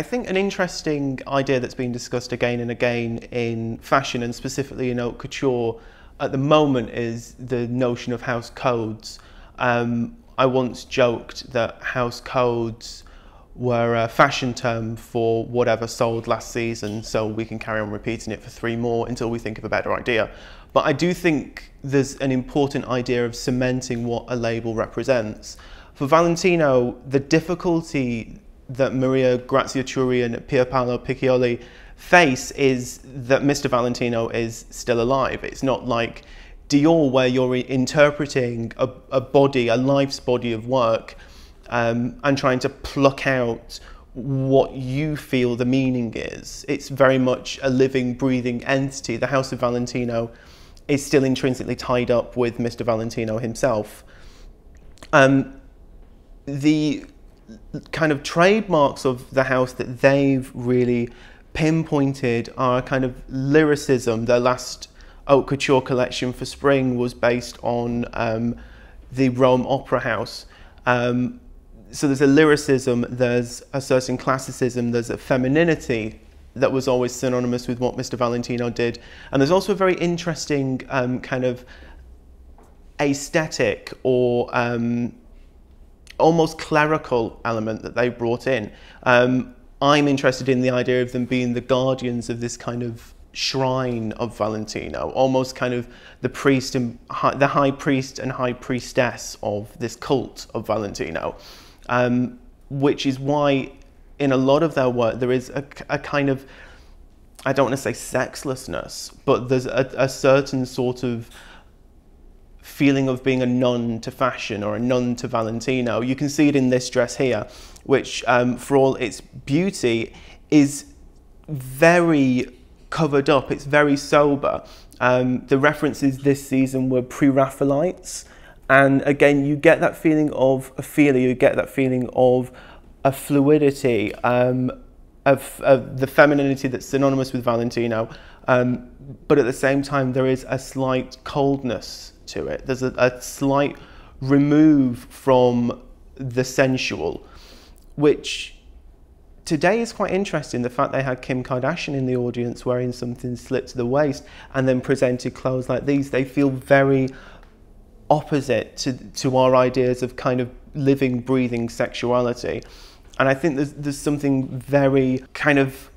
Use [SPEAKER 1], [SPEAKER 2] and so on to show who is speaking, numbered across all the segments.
[SPEAKER 1] I think an interesting idea that's been discussed again and again in fashion, and specifically in haute couture at the moment, is the notion of house codes. I once joked that house codes were a fashion term for whatever sold last season, so we can carry on repeating it for 3 more until we think of a better idea. But I do think there's an important idea of cementing what a label represents. For Valentino, the difficulty that Maria Grazia Chiuri and Pierpaolo Piccioli face is that Mr. Valentino is still alive. It's not like Dior, where you're interpreting a body, a life's body of work, and trying to pluck out what you feel the meaning is. It's very much a living, breathing entity. The House of Valentino is still intrinsically tied up with Mr. Valentino himself. The kind of trademarks of the house that they've really pinpointed are kind of lyricism. Their last haute couture collection for spring was based on the Rome Opera House. So there's a lyricism, there's a certain classicism, there's a femininity that was always synonymous with what Mr. Valentino did. And there's also a very interesting kind of aesthetic or almost clerical element that they brought in. I'm interested in the idea of them being the guardians of this kind of shrine of Valentino, almost kind of the priest and the high priest and high priestess of this cult of Valentino, which is why in a lot of their work there is a kind of, I don't want to say sexlessness, but there's a certain sort of feeling of being a nun to fashion or a nun to Valentino. You can see it in this dress here, which for all its beauty is very covered up, it's very sober. The references this season were pre-Raphaelites, and again you get that feeling of Ophelia, you get that feeling of a fluidity, of the femininity that's synonymous with Valentino, but at the same time there is a slight coldness to it. There's a slight remove from the sensual, which today is quite interesting. The fact they had Kim Kardashian in the audience wearing something slit to the waist and then presented clothes like these, they feel very opposite to our ideas of kind of living, breathing sexuality. And I think there's something very kind of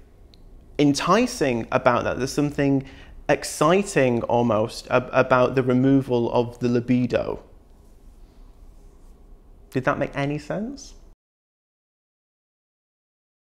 [SPEAKER 1] enticing about that. There's something exciting almost about the removal of the libido. Did that make any sense?